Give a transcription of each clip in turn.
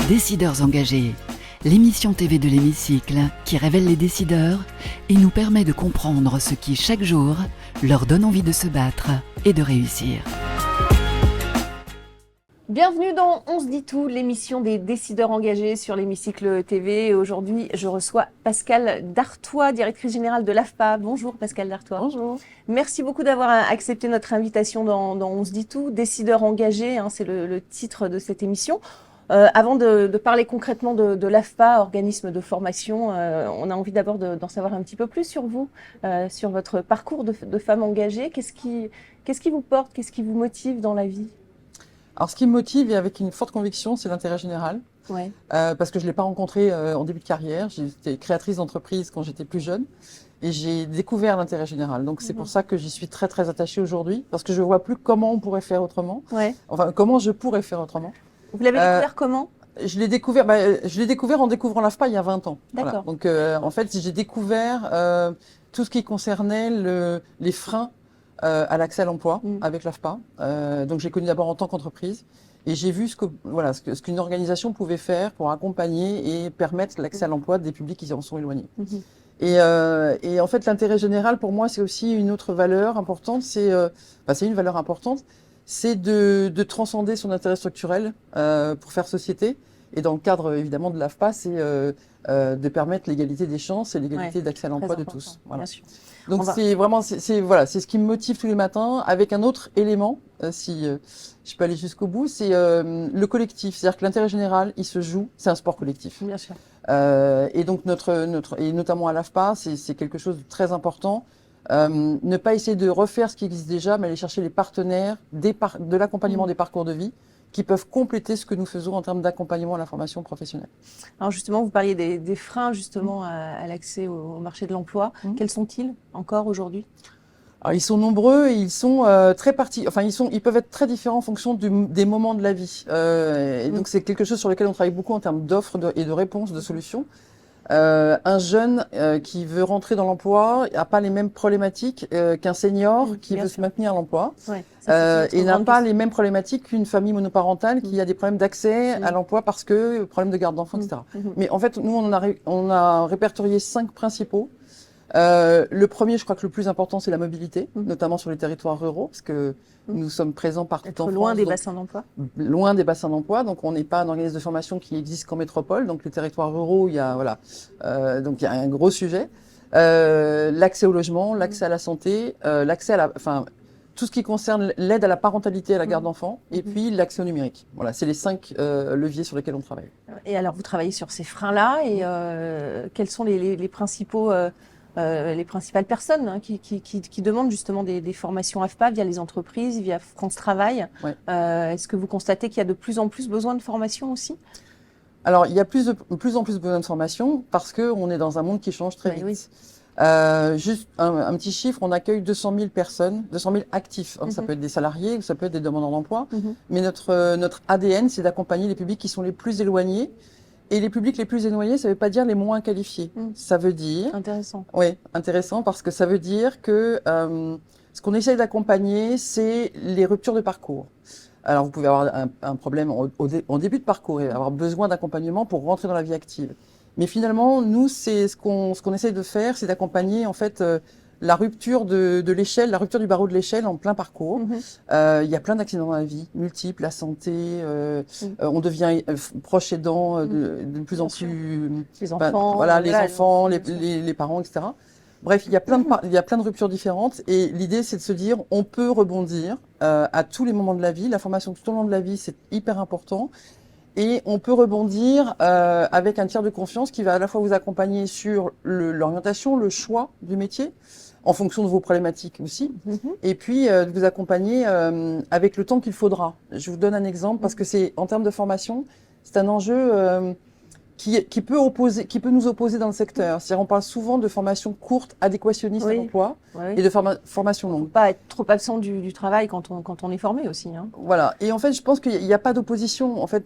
Décideurs engagés, l'émission TV de l'Hémicycle qui révèle les décideurs et nous permet de comprendre ce qui, chaque jour, leur donne envie de se battre et de réussir. Bienvenue dans On se dit tout, l'émission des décideurs engagés sur l'Hémicycle TV. Et aujourd'hui, je reçois Pascale Dartois, directrice générale de l'AFPA. Bonjour Pascale Dartois. Bonjour. Merci beaucoup d'avoir accepté notre invitation dans On se dit tout. Décideurs engagés, c'est le titre de cette émission. Avant de parler concrètement de l'AFPA, organisme de formation, on a envie d'abord d'en savoir un petit peu plus sur vous, sur votre parcours de femme engagée. Qu'est-ce qui vous porte, qu'est-ce qui vous motive dans la vie ? Alors, ce qui me motive, et avec une forte conviction, c'est l'intérêt général. Ouais. Parce que je ne l'ai pas rencontré en début de carrière. J'étais créatrice d'entreprise quand j'étais plus jeune. Et j'ai découvert l'intérêt général. Donc, c'est pour ça que j'y suis très, très attachée aujourd'hui. Parce que je ne vois plus comment on pourrait faire autrement. Ouais. Enfin, comment je pourrais faire autrement. Vous l'avez découvert comment ? Je l'ai découvert en découvrant l'AFPA il y a 20 ans. D'accord. Voilà. Donc, en fait, j'ai découvert tout ce qui concernait les freins à l'accès à l'emploi avec l'AFPA. Donc, j'ai connu d'abord en tant qu'entreprise. Et j'ai vu ce qu'une organisation pouvait faire pour accompagner et permettre l'accès à l'emploi des publics qui en sont éloignés. Et en fait, l'intérêt général, pour moi, c'est aussi une autre valeur importante. C'est une valeur importante. C'est de transcender son intérêt structurel pour faire société. Et dans le cadre, évidemment, de l'AFPA, c'est de permettre l'égalité des chances et l'égalité d'accès à l'emploi de tous. Voilà. Bien sûr. Donc, c'est ce qui me motive tous les matins, avec un autre élément, si je peux aller jusqu'au bout, c'est le collectif. C'est-à-dire que l'intérêt général, il se joue, c'est un sport collectif. Bien sûr. Et donc, et notamment à l'AFPA, c'est quelque chose de très important. Ne pas essayer de refaire ce qui existe déjà, mais aller chercher les partenaires de l'accompagnement des parcours de vie qui peuvent compléter ce que nous faisons en termes d'accompagnement à la formation professionnelle. Alors justement, vous parliez des freins justement à l'accès au marché de l'emploi. Quels sont-ils encore aujourd'hui ? Alors, ils sont nombreux et ils sont ils peuvent être très différents en fonction des moments de la vie. Et donc c'est quelque chose sur lequel on travaille beaucoup en termes d'offres et de réponses, de solutions. Un jeune qui veut rentrer dans l'emploi n'a pas les mêmes problématiques qu'un senior qui veut se maintenir à l'emploi. Ouais, et n'a pas les mêmes problématiques qu'une famille monoparentale qui a des problèmes d'accès à l'emploi parce que problème de garde d'enfants, etc. Mais en fait, nous, on a répertorié 5 principaux. Le premier, je crois que le plus important, c'est la mobilité, notamment sur les territoires ruraux, parce que nous sommes présents partout en France. Loin des bassins d'emploi. Loin des bassins d'emploi, donc on n'est pas un organisme de formation qui existe qu'en métropole. Donc les territoires ruraux, il y a donc il y a un gros sujet. L'accès au logement, l'accès à la santé, tout ce qui concerne l'aide à la parentalité et à la garde d'enfants, et puis l'accès au numérique. Voilà, c'est les 5 leviers sur lesquels on travaille. Et alors, vous travaillez sur ces freins-là, et quels sont les principaux les principales personnes qui demandent justement des formations AFPA via les entreprises, via France Travail. Ouais. Est-ce que vous constatez qu'il y a de plus en plus besoin de formation aussi ? Alors, il y a de plus en plus besoin de formation parce qu'on est dans un monde qui change très vite. Oui. Juste un petit chiffre, on accueille 200 000 personnes, 200 000 actifs. Ça peut être des salariés ou ça peut être des demandeurs d'emploi. Mais notre ADN, c'est d'accompagner les publics qui sont les plus éloignés. Et les publics les plus éloignés, ça ne veut pas dire les moins qualifiés. Ça veut dire… Intéressant. Oui, intéressant parce que ça veut dire que ce qu'on essaye d'accompagner, c'est les ruptures de parcours. Alors, vous pouvez avoir un problème en début de parcours et avoir besoin d'accompagnement pour rentrer dans la vie active. Mais finalement, nous, c'est ce qu'on essaye de faire, c'est d'accompagner en fait la rupture de l'échelle, la rupture du barreau de l'échelle en plein parcours. Il y a plein d'accidents dans la vie, multiples, la santé, on devient proche aidant de plus en plus… Les enfants. Les enfants, les parents, etc. Bref, il y a plein de ruptures différentes et l'idée, c'est de se dire, on peut rebondir à tous les moments de la vie. La formation tout au long de la vie, c'est hyper important. Et on peut rebondir avec un tiers de confiance qui va à la fois vous accompagner sur l'orientation, le choix du métier, en fonction de vos problématiques aussi, et puis de vous accompagner avec le temps qu'il faudra. Je vous donne un exemple parce que c'est en termes de formation, c'est un enjeu qui peut nous opposer dans le secteur. C'est-à-dire, on parle souvent de formation courte, adéquationniste à l'emploi, et de formation longue. Pas être trop absent du travail quand on est formé aussi. Voilà. Et en fait, je pense qu'il n'y a pas d'opposition. En fait,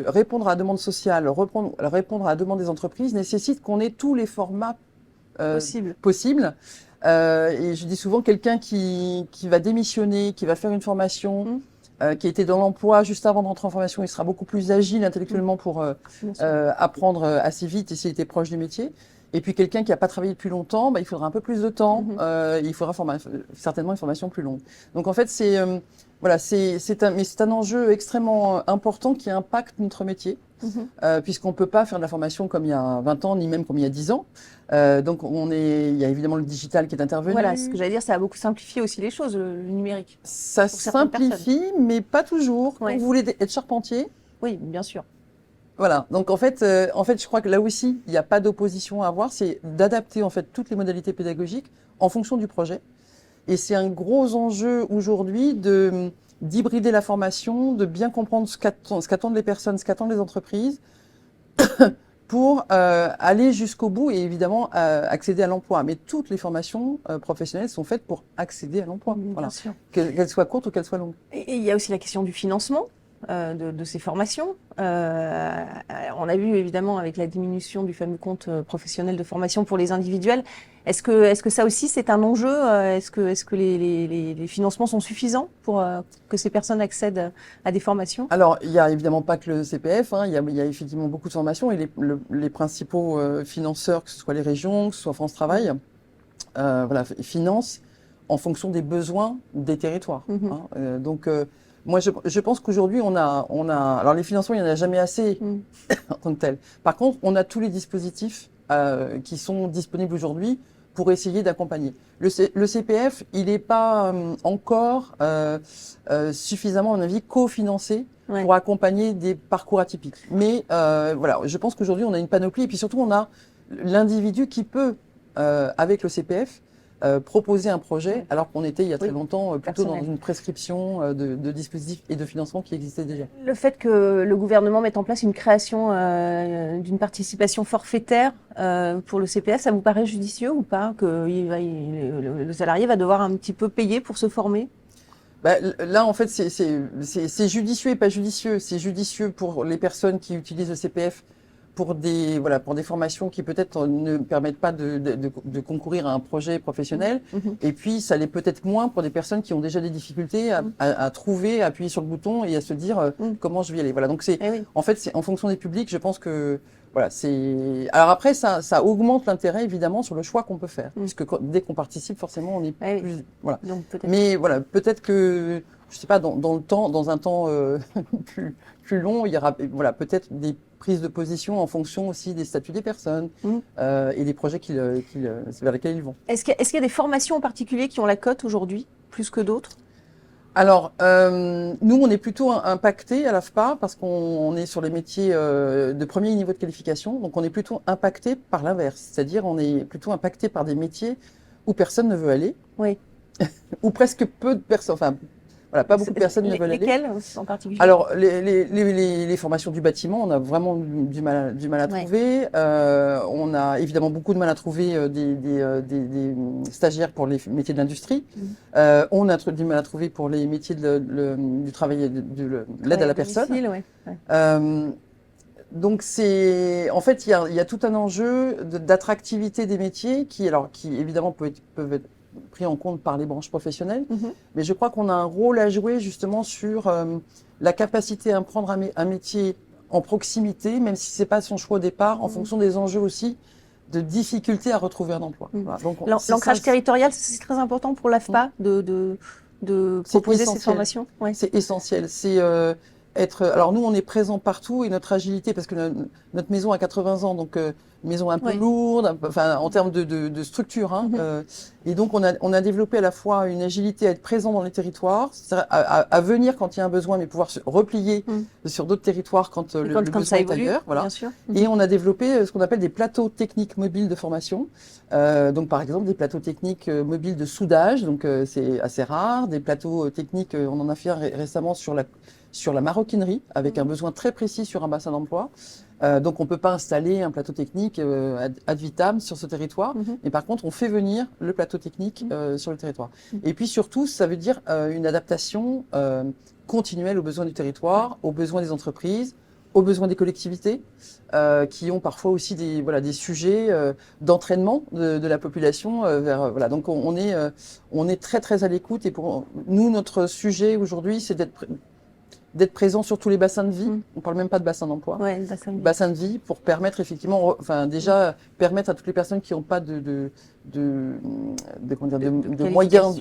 répondre à la demande sociale, répondre à la demande des entreprises nécessite qu'on ait tous les formats possibles. Et je dis souvent, quelqu'un qui va démissionner, qui va faire une formation, qui a été dans l'emploi juste avant d'entrer en formation, il sera beaucoup plus agile intellectuellement pour apprendre assez vite et s'il était proche du métier. Et puis quelqu'un qui n'a pas travaillé depuis longtemps, il faudra un peu plus de temps, il faudra certainement une formation plus longue. Donc en fait, c'est un enjeu extrêmement important qui impacte notre métier, puisqu'on ne peut pas faire de la formation comme il y a 20 ans, ni même comme il y a 10 ans. Donc il y a évidemment le digital qui est intervenu. Voilà, ce que j'allais dire, ça a beaucoup simplifié aussi les choses, le numérique. Ça simplifie, mais pas toujours. Quand vous voulez être charpentier. Oui, bien sûr. Voilà. Donc en fait, je crois que là aussi, il n'y a pas d'opposition à avoir. C'est d'adapter en fait toutes les modalités pédagogiques en fonction du projet. Et c'est un gros enjeu aujourd'hui d'hybrider la formation, de bien comprendre ce qu'attendent les personnes, ce qu'attendent les entreprises, pour aller jusqu'au bout et évidemment accéder à l'emploi. Mais toutes les formations professionnelles sont faites pour accéder à l'emploi. Voilà. Qu'elles soient courtes ou qu'elles soient longues. Et il y a aussi la question du financement de ces formations. On a vu évidemment avec la diminution du fameux compte professionnel de formation pour les individuels. Est-ce que ça aussi c'est un enjeu? Est-ce que les financements sont suffisants pour que ces personnes accèdent à des formations? Alors, il n'y a évidemment pas que le CPF, il y a effectivement beaucoup de formations et les principaux financeurs, que ce soit les régions, que ce soit France Travail, financent en fonction des besoins des territoires. Donc, moi, je pense qu'aujourd'hui, on a, alors les financements, il n'y en a jamais assez en tant que tel. Par contre, on a tous les dispositifs qui sont disponibles aujourd'hui pour essayer d'accompagner. Le CPF, il n'est pas encore suffisamment, à mon avis, cofinancé pour accompagner des parcours atypiques. Mais je pense qu'aujourd'hui, on a une panoplie et puis surtout, on a l'individu qui peut, avec le CPF, proposer un projet, alors qu'on était il y a très longtemps plutôt dans une prescription de dispositifs et de financement qui existaient déjà. Le fait que le gouvernement mette en place une création d'une participation forfaitaire pour le CPF, ça vous paraît judicieux ou pas, que le salarié va devoir un petit peu payer pour se former? Là, en fait, c'est judicieux et pas judicieux. C'est judicieux pour les personnes qui utilisent le CPF pour des formations qui peut-être ne permettent pas de concourir à un projet professionnel. Et puis, ça l'est peut-être moins pour des personnes qui ont déjà des difficultés à trouver, à appuyer sur le bouton et à se dire comment je vais y aller. Voilà. Donc, en fait, c'est en fonction des publics, je pense que, alors après, ça augmente l'intérêt, évidemment, sur le choix qu'on peut faire. Puisque dès qu'on participe, forcément, on est plus, voilà. Donc, mais voilà, peut-être que, je sais pas, dans un temps plus long, il y aura, peut-être des prise de position en fonction aussi des statuts des personnes et des projets vers lesquels ils vont. Est-ce qu'il y a des formations en particulier qui ont la cote aujourd'hui, plus que d'autres? Alors, nous, on est plutôt impactés à l'AFPA parce qu'on est sur les métiers de premier niveau de qualification, donc on est plutôt impacté par l'inverse, c'est-à-dire on est plutôt impacté par des métiers où personne ne veut aller, ou presque peu de personnes, enfin, pas beaucoup de personnes ne veulent aller. Lesquelles en particulier? Alors, les formations du bâtiment, on a vraiment du mal à trouver. On a évidemment beaucoup de mal à trouver des stagiaires pour les métiers de l'industrie. On a du mal à trouver pour les métiers du travail, de l'aide à la personne. Donc, en fait, il y a tout un enjeu d'attractivité des métiers qui évidemment peuvent être pris en compte par les branches professionnelles, mais je crois qu'on a un rôle à jouer justement sur la capacité à prendre un métier en proximité, même si c'est pas son choix au départ, en fonction des enjeux aussi de difficulté à retrouver un emploi. Voilà. L'ancrage territorial, c'est très important pour l'AFPA de proposer ces formations. C'est essentiel. C'est alors nous, on est présents partout et notre agilité, parce que notre maison a 80 ans, donc une maison un peu lourde, enfin en termes de structure. Et donc on a développé à la fois une agilité à être présent dans les territoires, à venir quand il y a un besoin, mais pouvoir se replier sur d'autres territoires quand le besoin est ailleurs. Voilà. Bien sûr. Et on a développé ce qu'on appelle des plateaux techniques mobiles de formation. Donc par exemple des plateaux techniques mobiles de soudage, donc c'est assez rare. Des plateaux techniques, on en a fait récemment sur la maroquinerie, avec un besoin très précis sur un bassin d'emploi. Donc on ne peut pas installer un plateau technique ad vitam sur ce territoire, mais par contre on fait venir le plateau technique sur le territoire. Et puis surtout, ça veut dire une adaptation continuelle aux besoins du territoire, aux besoins des entreprises, aux besoins des collectivités, qui ont parfois aussi des sujets d'entraînement de la population vers. Donc on est très très à l'écoute, et pour nous, notre sujet aujourd'hui, c'est d'être présent sur tous les bassins de vie. On parle même pas de bassin d'emploi. Ouais, bassin de vie, pour permettre effectivement, déjà permettre à toutes les personnes qui n'ont pas de moyens,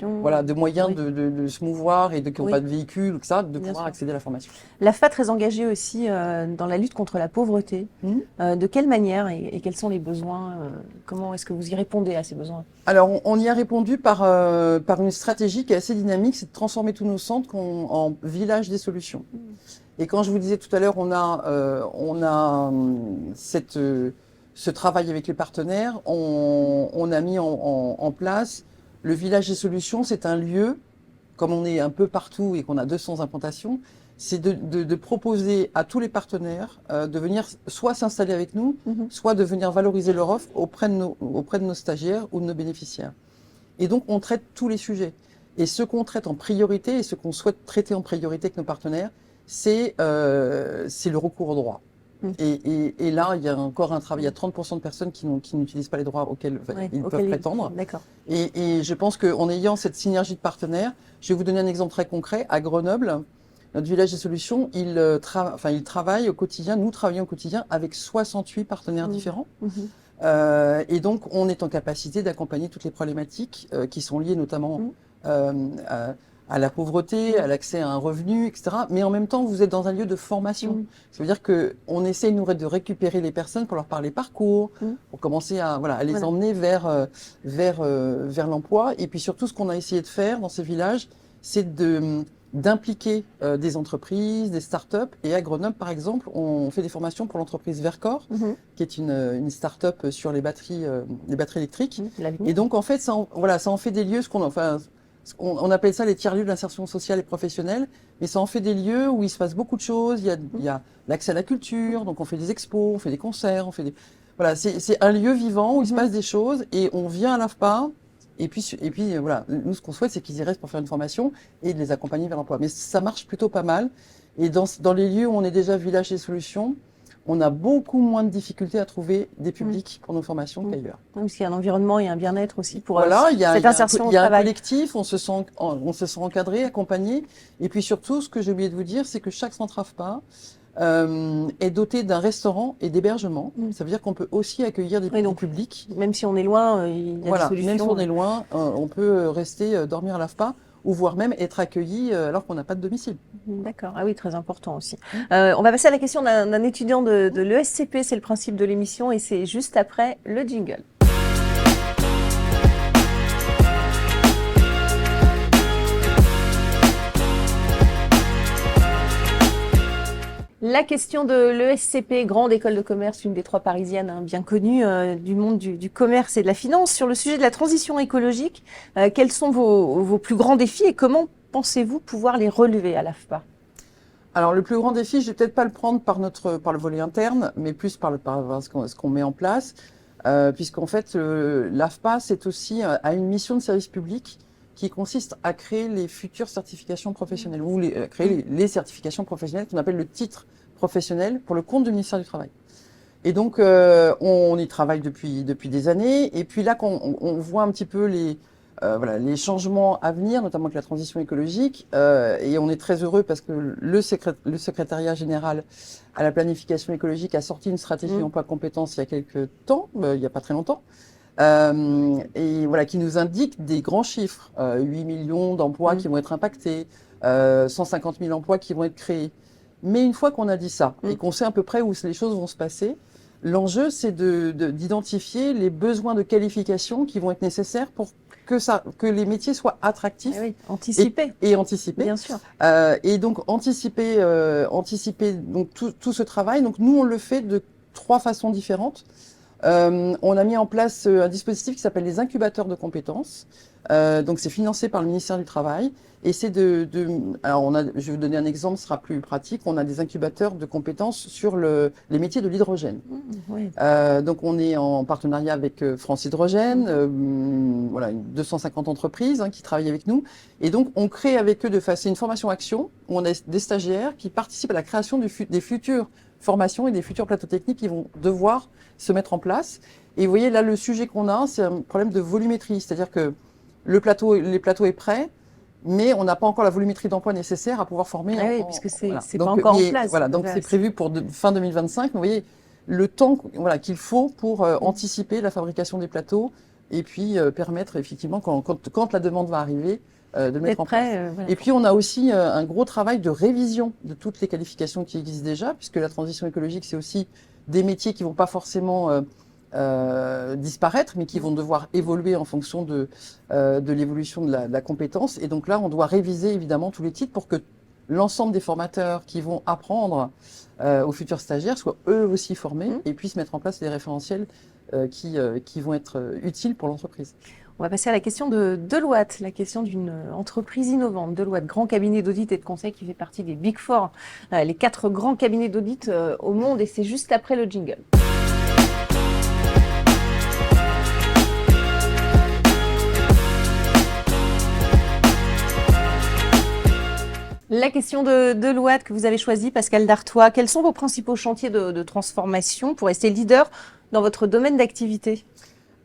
de se mouvoir et qui n'ont pas de véhicule, etc., de pouvoir accéder à la formation. L'AFPA très engagée aussi dans la lutte contre la pauvreté. De quelle manière et quels sont les besoins Comment est-ce que vous y répondez à ces besoins? Alors, on y a répondu par une stratégie qui est assez dynamique, c'est de transformer tous nos centres en villages des solutions. Et quand je vous disais tout à l'heure, on a ce travail avec les partenaires, on a mis en place le village des solutions. C'est un lieu, comme on est un peu partout et qu'on a 200 implantations, c'est de proposer à tous les partenaires de venir soit s'installer avec nous, soit de venir valoriser leur offre auprès de nos stagiaires ou de nos bénéficiaires. Et donc, on traite tous les sujets. Et ce qu'on traite en priorité et ce qu'on souhaite traiter en priorité avec nos partenaires, c'est le recours aux droits. Et là, il y a encore un travail. Il y a 30% de personnes qui n'utilisent pas les droits auxquels ils peuvent prétendre. Et je pense qu'en ayant cette synergie de partenaires, je vais vous donner un exemple très concret. À Grenoble, notre village des solutions, il travaille au quotidien, nous travaillons au quotidien avec 68 partenaires différents. Et donc, on est en capacité d'accompagner toutes les problématiques qui sont liées notamment à la pauvreté, à l'accès à un revenu, etc. Mais en même temps, vous êtes dans un lieu de formation. Ça veut dire qu'on essaie de récupérer les personnes pour leur parler parcours, pour commencer à les emmener vers l'emploi. Et puis surtout, ce qu'on a essayé de faire dans ces villages, c'est d'impliquer des entreprises, des start-up. Et à Grenoble, par exemple, on fait des formations pour l'entreprise Vercor, qui est une start-up sur les batteries électriques. Et donc, en fait, ça en fait des lieux, on appelle ça les tiers-lieux d'insertion sociale et professionnelle, mais ça en fait des lieux où il se passe beaucoup de choses. Il y a l'accès à la culture, donc on fait des expos, on fait des concerts, c'est un lieu vivant où il se passe des choses, et on vient à l'AFPA. Et puis, nous, ce qu'on souhaite, c'est qu'ils y restent pour faire une formation et de les accompagner vers l'emploi. Mais ça marche plutôt pas mal. Et dans les lieux où on est déjà village des solutions, on a beaucoup moins de difficultés à trouver des publics pour nos formations qu'ailleurs. Parce qu'il y a un environnement et un bien-être aussi pour cette insertion au travail. Il y a un collectif, on se sent encadré, accompagné. Et puis surtout, ce que j'ai oublié de vous dire, c'est que chaque centre AFPA est doté d'un restaurant et d'hébergement. Ça veut dire qu'on peut aussi accueillir des publics. Même si on est loin, il y a des solutions. Même si on est loin, on peut rester dormir à l'AFPA, ou voire même être accueilli alors qu'on n'a pas de domicile. D'accord, ah oui, très important aussi. On va passer à la question d'un étudiant de l'ESCP, c'est le principe de l'émission, et c'est juste après le jingle. La question de l'ESCP, grande école de commerce, une des 3 parisiennes bien connues du monde du commerce et de la finance, sur le sujet de la transition écologique. Quels sont vos plus grands défis et comment pensez-vous pouvoir les relever à l'AFPA? Alors, le plus grand défi, je vais peut-être pas le prendre par le volet interne, mais plus par ce qu'on met en place, puisqu'en fait, l'AFPA, c'est aussi a une mission de service public qui consiste à créer les futures certifications professionnelles, ou créer les certifications professionnelles qu'on appelle le titre professionnel pour le compte du ministère du Travail. Et donc, on y travaille depuis des années. Et puis là, on voit un petit peu les changements à venir, notamment avec la transition écologique. Et on est très heureux parce que le secrétariat général à la planification écologique a sorti une stratégie emploi compétences il y a quelques temps, il n'y a pas très longtemps. Et qui nous indique des grands chiffres, 8 millions d'emplois qui vont être impactés, 150 000 emplois qui vont être créés. Mais une fois qu'on a dit ça et qu'on sait à peu près où les choses vont se passer, l'enjeu c'est d'identifier les besoins de qualification qui vont être nécessaires pour que les métiers soient attractifs. Anticiper. Et anticiper. Bien sûr. Et donc anticiper donc tout ce travail. Donc nous on le fait de 3 façons différentes. On a mis en place un dispositif qui s'appelle les incubateurs de compétences. Donc c'est financé par le ministère du Travail. Et c'est alors je vais vous donner un exemple, ce sera plus pratique. On a des incubateurs de compétences sur les métiers de l'hydrogène. Donc on est en partenariat avec France Hydrogène, 250 entreprises qui travaillent avec nous. Et donc on crée avec eux c'est une formation action où on a des stagiaires qui participent à la création des futurs formations et des futurs plateaux techniques qui vont devoir se mettre en place. Et vous voyez, là, le sujet qu'on a, c'est un problème de volumétrie. C'est-à-dire que les plateaux est prêt, mais on n'a pas encore la volumétrie d'emploi nécessaire à pouvoir former. Ah oui, puisque c'est voilà. pas encore en place. Voilà, donc c'est prévu pour fin 2025. Vous voyez, le temps qu'il faut pour anticiper la fabrication des plateaux et puis permettre effectivement, quand la demande va arriver, de le mettre en place. Voilà. Et puis on a aussi un gros travail de révision de toutes les qualifications qui existent déjà, puisque la transition écologique, c'est aussi des métiers qui vont pas forcément disparaître, mais qui vont devoir évoluer en fonction de l'évolution de la compétence. Et donc là, on doit réviser évidemment tous les titres pour que l'ensemble des formateurs qui vont apprendre aux futurs stagiaires soient eux aussi formés et puissent mettre en place des référentiels qui vont être utiles pour l'entreprise. On va passer à la question de Deloitte, la question d'une entreprise innovante. Deloitte, grand cabinet d'audit et de conseil qui fait partie des Big Four, les 4 grands cabinets d'audit au monde, et c'est juste après le jingle. La question de Deloitte que vous avez choisie, Pascal Dartois, quels sont vos principaux chantiers de transformation pour rester leader dans votre domaine d'activité ?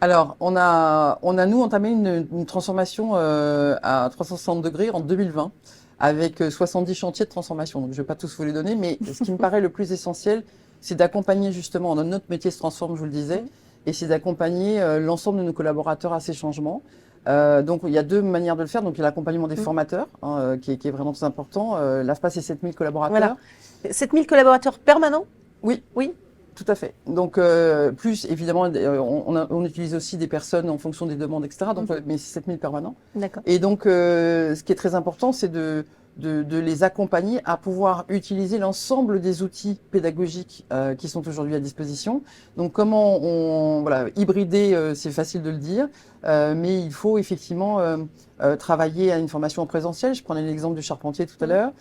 Alors, on a nous entamé une transformation à 360 degrés en 2020 avec 70 chantiers de transformation. Donc, je vais pas tous vous les donner, mais ce qui me paraît le plus essentiel, c'est d'accompagner justement, notre métier se transforme, je vous le disais, et c'est d'accompagner l'ensemble de nos collaborateurs à ces changements. Donc, il y a 2 manières de le faire. Donc, il y a l'accompagnement des formateurs, qui est vraiment très important. L'AFPA, c'est 7000 collaborateurs. Voilà. 7000 collaborateurs permanents ? Oui. Oui. Tout à fait. Donc, plus, évidemment, on utilise aussi des personnes en fonction des demandes, etc. Donc, mais c'est 7000 permanents. D'accord. Et donc, ce qui est très important, c'est de les accompagner à pouvoir utiliser l'ensemble des outils pédagogiques qui sont aujourd'hui à disposition. Donc, comment hybrider, c'est facile de le dire, mais il faut effectivement travailler à une formation en présentiel. Je prenais l'exemple du charpentier tout à l'heure.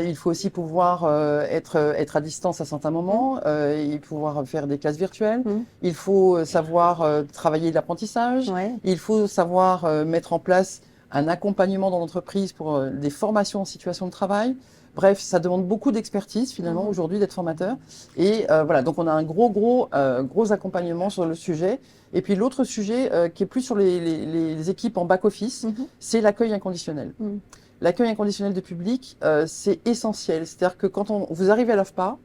Il faut aussi pouvoir être à distance à certains moments et pouvoir faire des classes virtuelles. Il faut savoir travailler l'apprentissage. Il faut savoir mettre en place un accompagnement dans l'entreprise pour des formations en situation de travail. Bref, ça demande beaucoup d'expertise finalement aujourd'hui d'être formateur. Et voilà, donc on a un gros accompagnement sur le sujet. Et puis l'autre sujet qui est plus sur les équipes en back-office, c'est l'accueil inconditionnel. L'accueil inconditionnel de public, c'est essentiel. C'est-à-dire que quand vous arrivez à l'AFPA,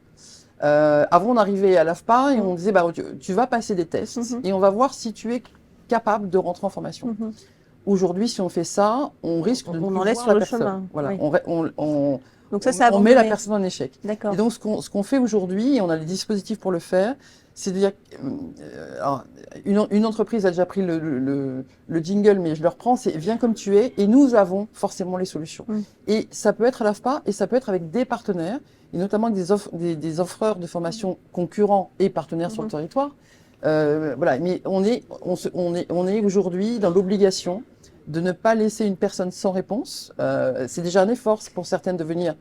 avant on arrivait à l'AFPA et on disait tu vas passer des tests et on va voir si tu es capable de rentrer en formation. Aujourd'hui, si on fait ça, on risque de ne plus voir sur le personne. chemin. Voilà, Donc ça on met la personne en échec. D'accord. Et donc, ce qu'on fait aujourd'hui, et on a les dispositifs pour le faire, c'est de dire, une entreprise a déjà pris le jingle, mais je le reprends, c'est viens comme tu es, et nous avons forcément les solutions. Et ça peut être à l'AFPA, et ça peut être avec des partenaires, et notamment avec des offreurs de formation concurrents et partenaires sur le territoire. Voilà, mais on est aujourd'hui dans l'obligation de ne pas laisser une personne sans réponse. C'est déjà un effort pour certaines de venir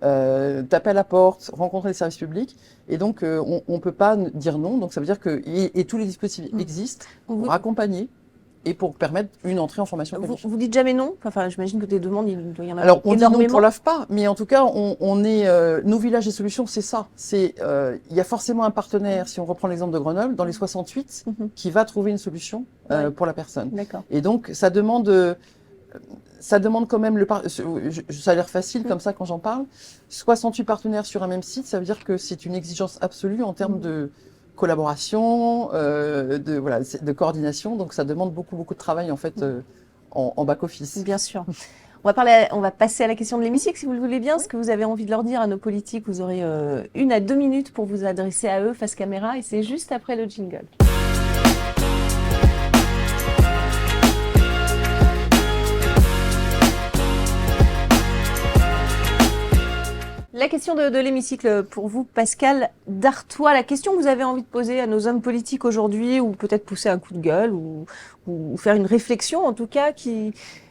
taper à la porte, rencontrer les services publics, et donc on ne peut pas dire non. Donc ça veut dire que et tous les dispositifs existent pour accompagner et pour permettre une entrée en formation. Vous dites jamais non. Enfin, j'imagine que des demandes, il doit y en avoir. Alors, on énormément. dit non pour l'AFPA, mais en tout cas, on est nos villages et solutions, c'est ça. C'est il y a forcément un partenaire. Si on reprend l'exemple de Grenoble, dans les 68, qui va trouver une solution pour la personne. D'accord. Et donc, ça demande quand même ça a l'air facile comme ça quand j'en parle. 68 partenaires sur un même site, ça veut dire que c'est une exigence absolue en termes de collaboration, de coordination. Donc, ça demande beaucoup de travail en fait en back office. Bien sûr. On va passer à la question de l'hémicycle, si vous le voulez bien. Ce que vous avez envie de leur dire à nos politiques, vous aurez 1 à 2 minutes pour vous adresser à eux face caméra, et c'est juste après le jingle. La question de l'hémicycle pour vous, Pascal Dartois. La question que vous avez envie de poser à nos hommes politiques aujourd'hui, ou peut-être pousser un coup de gueule, ou faire une réflexion en tout cas,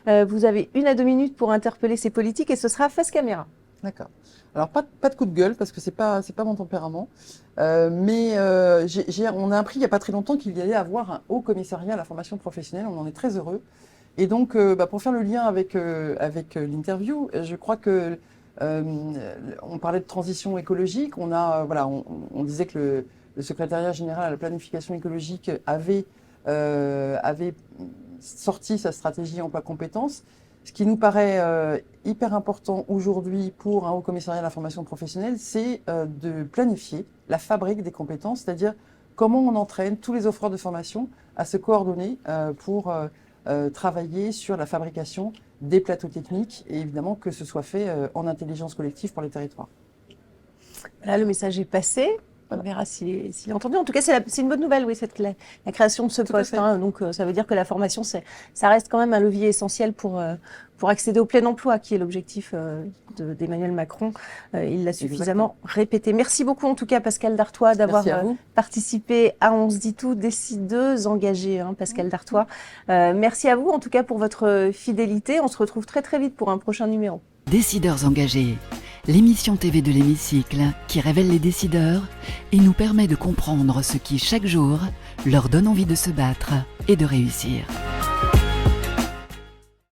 vous avez 1 à 2 minutes pour interpeller ces politiques, et ce sera face caméra. D'accord. Alors pas de coup de gueule parce que c'est pas mon tempérament, mais on a appris il y a pas très longtemps qu'il y allait avoir un haut commissariat à la formation professionnelle. On en est très heureux. Et donc pour faire le lien avec l'interview, je crois que On parlait de transition écologique. On disait que le secrétariat général à la planification écologique avait sorti sa stratégie emploi compétences. Ce qui nous paraît hyper important aujourd'hui pour un haut commissariat à la formation professionnelle, c'est de planifier la fabrique des compétences, c'est-à-dire comment on entraîne tous les offreurs de formation à se coordonner pour travailler sur la fabrication des plateaux techniques et évidemment que ce soit fait en intelligence collective pour les territoires. Là, le message est passé. On verra s'il est entendu. En tout cas, c'est une bonne nouvelle, oui, la création de ce poste. Hein. Donc, ça veut dire que la formation, ça reste quand même un levier essentiel pour accéder au plein emploi, qui est l'objectif d'Emmanuel Macron. Il l'a suffisamment répété. Merci beaucoup, en tout cas, Pascale Dartois, d'avoir participé à On se dit tout, décideuse engagée, hein, Pascale Dartois. Merci à vous, en tout cas, pour votre fidélité. On se retrouve très, très vite pour un prochain numéro. Décideurs engagés, l'émission TV de l'hémicycle qui révèle les décideurs et nous permet de comprendre ce qui, chaque jour, leur donne envie de se battre et de réussir.